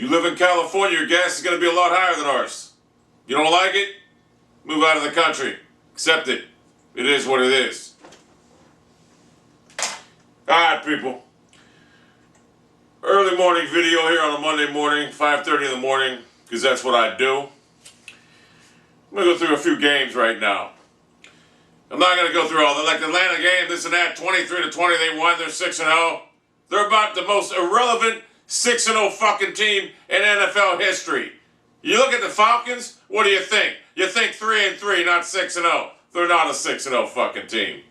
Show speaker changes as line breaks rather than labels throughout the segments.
You live in California, your gas is going to be a lot higher than ours. You don't like it? Move out of the country. Accept it. It is what it is. Alright, people. Early morning video here on a Monday morning, 5:30 in the morning, because that's what I do. I'm going to go through a few games right now. I'm not going to go through all the, like the Atlanta game, this and that, 23-20, they won, they're 6-0. They're about the most irrelevant 6-0 fucking team in NFL history. You look at the Falcons, what do you think? You think 3-3, not 6-0. They're not a 6-0 fucking team.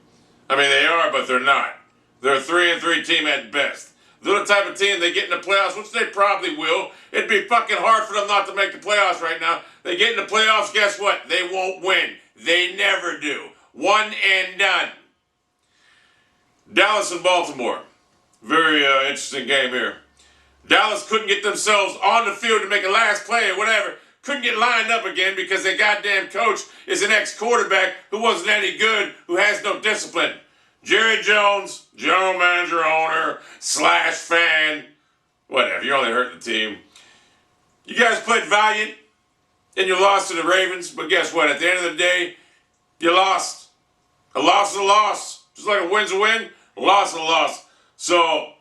I mean, they are, but they're not. They're a 3-3 team at best. They're the type of team they get in the playoffs, which they probably will. It'd be fucking hard for them not to make the playoffs right now. They get in the playoffs, guess what? They won't win. They never do. One and done. Dallas and Baltimore. Very interesting game here. Dallas couldn't get themselves on the field to make a last play or whatever. Couldn't get lined up again because their goddamn coach is an ex-quarterback who wasn't any good, who has no discipline. Jerry Jones, general manager, owner, / fan, whatever. You only hurt the team. You guys played valiant and you lost to the Ravens, but guess what? At the end of the day, you lost. A loss is a loss. Just like a win's a win, a loss is a loss. So,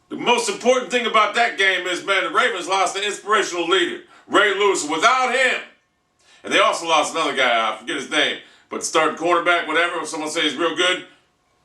the most important thing about that game is, man, the Ravens lost an inspirational leader, Ray Lewis. Without him, and they also lost another guy, I forget his name, but starting cornerback, whatever, if someone says he's real good,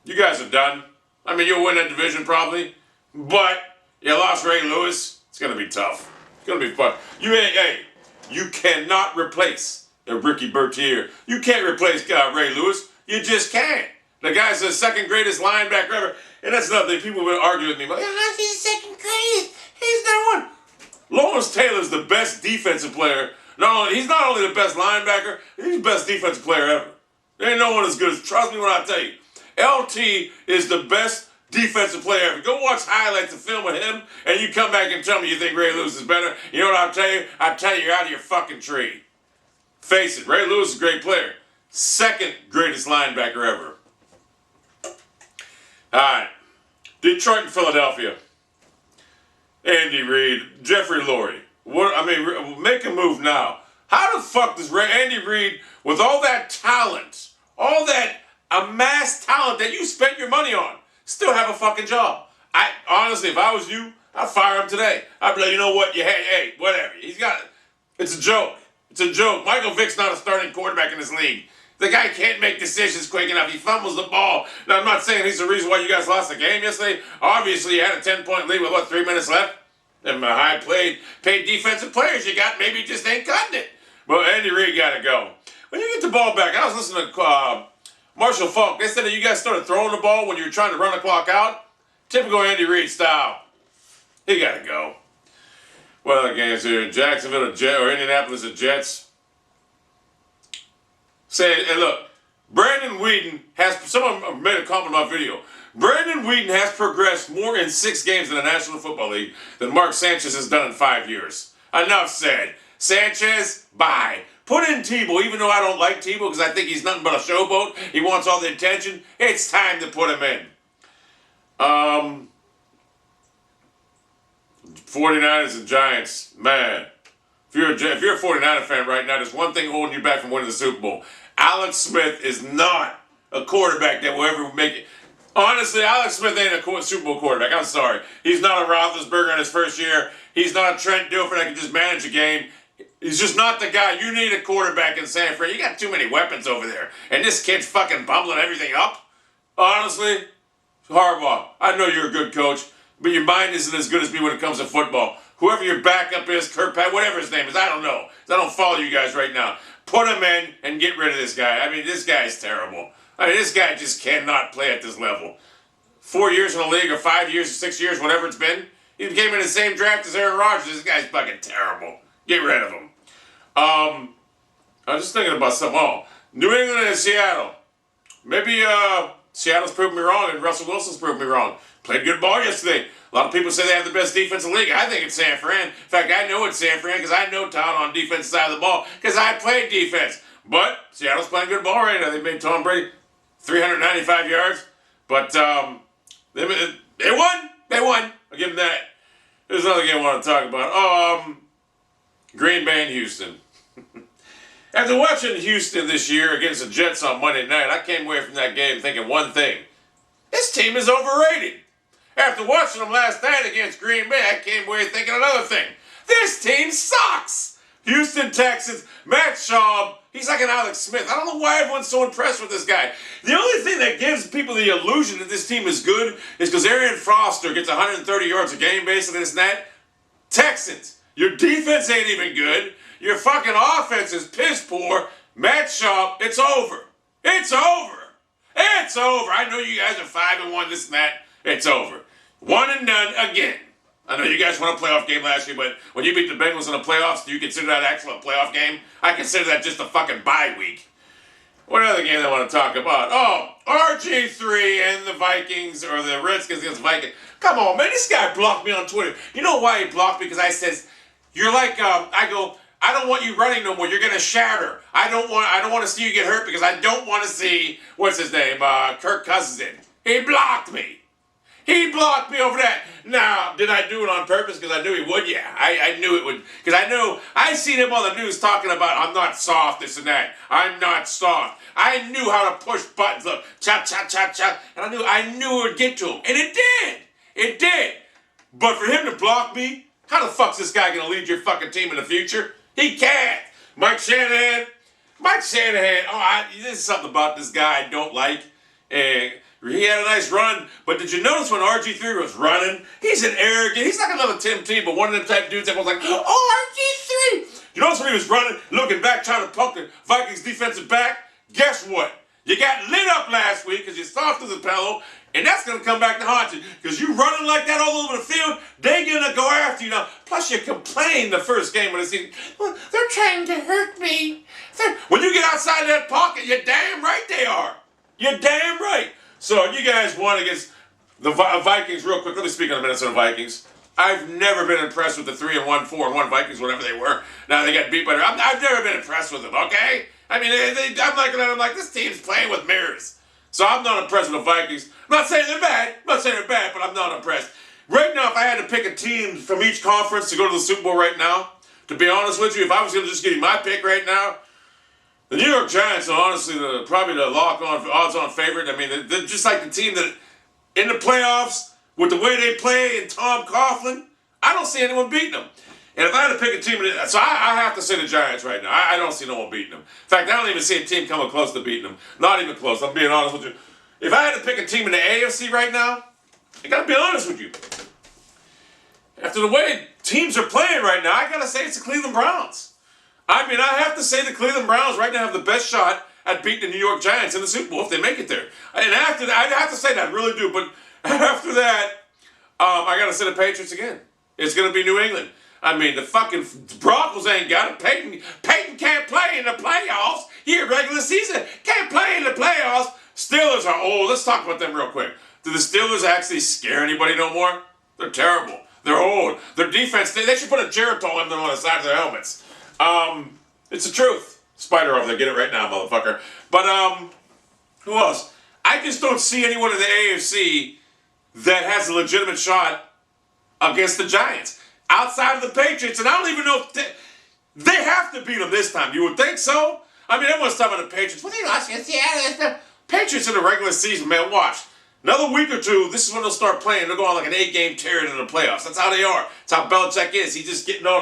you guys are done. I mean, you'll win that division probably, but you lost Ray Lewis. It's going to be tough. It's going to be fun. You cannot replace Ricky Bertier. You can't replace Ray Lewis. You just can't. The guy's the second greatest linebacker ever. And that's another thing. People will argue with me. Like, how's he the second greatest? He's number one. Lawrence Taylor's the best defensive player. No, he's not only the best linebacker, he's the best defensive player ever. There ain't no one as good as, trust me when I tell you. LT is the best defensive player ever. Go watch highlights of film of him, and you come back and tell me you think Ray Lewis is better. You know what I'll tell you? I'll tell you you're out of your fucking tree. Face it, Ray Lewis is a great player. Second greatest linebacker ever. Alright. Detroit and Philadelphia. Andy Reid, Jeffrey Lurie. Make a move now. How the fuck does Andy Reid, with all that talent, all that amassed talent that you spent your money on, still have a fucking job? Honestly, if I was you, I'd fire him today. I'd be like, you know what? Hey, whatever. He's got it. It's a joke. It's a joke. Michael Vick's not a starting quarterback in this league. The guy can't make decisions quick enough. He fumbles the ball. Now, I'm not saying he's the reason why you guys lost the game yesterday. Obviously, you had a 10-point lead with, 3 minutes left? And paid defensive players you got, maybe just ain't cutting it. But Andy Reid got to go. When you get the ball back, I was listening to Marshall Faulk. They said that you guys started throwing the ball when you were trying to run the clock out. Typical Andy Reid style. He got to go. What other games here? Jacksonville or Indianapolis the Jets. Hey, look, Brandon Weeden has, someone made a comment on my video. Brandon Weeden has progressed more in 6 games in the National Football League than Mark Sanchez has done in 5 years. Enough said. Sanchez, bye. Put in Tebow, even though I don't like Tebow because I think he's nothing but a showboat. He wants all the attention. It's time to put him in. 49ers and Giants, man. If you're a 49er fan right now, there's one thing holding you back from winning the Super Bowl. Alex Smith is not a quarterback that will ever make it. Honestly, Alex Smith ain't a Super Bowl quarterback. I'm sorry. He's not a Roethlisberger in his first year. He's not a Trent Dilfer that can just manage a game. He's just not the guy. You need a quarterback in San Fran. You got too many weapons over there. And this kid's fucking bumbling everything up. Honestly, Harbaugh, I know you're a good coach, but your mind isn't as good as me when it comes to football. Whoever your backup is, Kirkpatrick, whatever his name is, I don't know. I don't follow you guys right now. Put him in and get rid of this guy. I mean, this guy is terrible. I mean, this guy just cannot play at this level. 4 years in the league, or 5 years, or 6 years, whatever it's been. He came in the same draft as Aaron Rodgers. This guy's fucking terrible. Get rid of him. I was just thinking about something. New England and Seattle. Maybe Seattle's proved me wrong and Russell Wilson's proved me wrong. Played good ball yesterday. A lot of people say they have the best defense in the league. I think it's San Fran. In fact, I know it's San Fran because I know talent on defense side of the ball because I played defense. But Seattle's playing good ball right now. They made Tom Brady 395 yards. But they won. They won. I'll give them that. There's another game I want to talk about. Green Bay and Houston. After watching Houston this year against the Jets on Monday night, I came away from that game thinking one thing. This team is overrated. After watching them last night against Green Bay, I came away thinking another thing. This team sucks! Houston Texans, Matt Schaub, he's like an Alex Smith. I don't know why everyone's so impressed with this guy. The only thing that gives people the illusion that this team is good is because Arian Foster gets 130 yards a game basically this and that. Texans, your defense ain't even good. Your fucking offense is piss poor. Matt Schaub, it's over. It's over. It's over. I know you guys are 5-1, this and that. It's over. One and done again. I know you guys won a playoff game last year, but when you beat the Bengals in the playoffs, do you consider that actually a playoff game? I consider that just a fucking bye week. What other game I want to talk about? Oh, RG3 and the Vikings, or the Redskins against the Vikings. Come on, man, this guy blocked me on Twitter. You know why he blocked me? Because I says, you're like, I don't want you running no more. You're gonna shatter. I don't want to see you get hurt because I don't want to see, what's his name, Kirk Cousins in. He blocked me. He blocked me over that. Now, did I do it on purpose because I knew he would? Yeah, I knew it would. Because I seen him on the news talking about, I'm not soft, this and that. I'm not soft. I knew how to push buttons. Look, chop, chop, chop, chop. And I knew it would get to him. And it did. It did. But for him to block me, how the fuck's this guy going to lead your fucking team in the future? He can't. Mike Shanahan, there's something about this guy I don't like. He had a nice run, but did you notice when RG3 was running? He's an arrogant, he's like another Tim Tebow, one of them type dudes that was like, oh, RG3! You notice when he was running, looking back, trying to punk the Vikings defensive back? Guess what? You got lit up last week because you're soft as a pillow, and that's going to come back to haunt you. Because you running like that all over the field, they're going to go after you now. Plus, you complained the first game when they see, well, they're trying to hurt me. When you get outside that pocket, you're damn right they are. You're damn right. So you guys won against the Vikings real quick. Let me speak on the Minnesota Vikings. I've never been impressed with the 3-1, 4-1 Vikings, whatever they were. Now they got beat by them. I've never been impressed with them, okay? I mean, I'm looking at them like, this team's playing with mirrors. So I'm not impressed with the Vikings. I'm not saying they're bad, but I'm not impressed. Right now, if I had to pick a team from each conference to go to the Super Bowl right now, to be honest with you, if I was going to just give you my pick right now, the New York Giants are honestly probably the odds-on favorite. I mean, they're just like the team that, in the playoffs, with the way they play and Tom Coughlin, I don't see anyone beating them. And if I had to pick a team, so I have to say the Giants right now. I don't see no one beating them. In fact, I don't even see a team coming close to beating them. Not even close, I'm being honest with you. If I had to pick a team in the AFC right now, I gotta be honest with you. After the way teams are playing right now, I gotta say it's the Cleveland Browns. I mean, I have to say the Cleveland Browns right now have the best shot at beating the New York Giants in the Super Bowl if they make it there. And after that, I have to say that, I really do. But after that, I got to say the Patriots again. It's going to be New England. I mean, the fucking Broncos ain't got it. Peyton can't play in the playoffs. Here, regular season, can't play in the playoffs. Steelers are old. Let's talk about them real quick. Do the Steelers actually scare anybody no more? They're terrible. They're old. Their defense, they should put a Geritol emblem on the side of their helmets. It's the truth. Spider over there, get it right now, motherfucker. But, who else? I just don't see anyone in the AFC that has a legitimate shot against the Giants. Outside of the Patriots, and I don't even know if they have to beat them this time. You would think so? I mean, everyone's talking about the Patriots. What are you asking? The Patriots in the regular season, man, watch. Another week or two, this is when they'll start playing. They'll go on like an 8-game tear into the playoffs. That's how they are. That's how Belichick is. He's getting all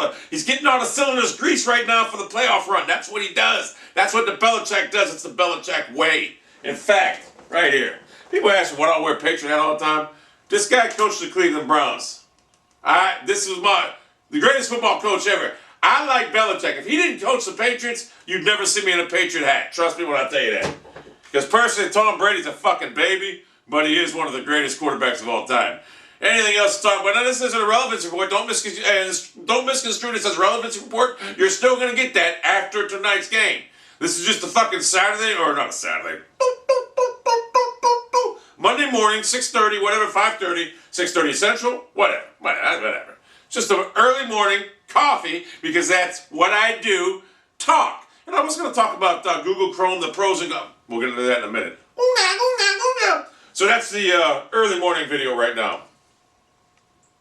the cylinders greased right now for the playoff run. That's what he does. That's what the Belichick does. It's the Belichick way. In fact, right here. People ask me, why don't I wear Patriot hat all the time? This guy coached the Cleveland Browns. This was the greatest football coach ever. I like Belichick. If he didn't coach the Patriots, you'd never see me in a Patriot hat. Trust me when I tell you that. Because personally, Tom Brady's a fucking baby. But he is one of the greatest quarterbacks of all time. Anything else to talk about? Now, this isn't a relevancy report. Don't misconstrue this as a relevancy report. You're still going to get that after tonight's game. This is just a fucking Saturday, or not a Saturday. Monday morning, 6:30, whatever, 5:30, 6:30 Central, whatever. Just an early morning coffee, because that's what I do, talk. And I was going to talk about Google Chrome, the pros and cons. We'll get into that in a minute. So that's the early morning video right now.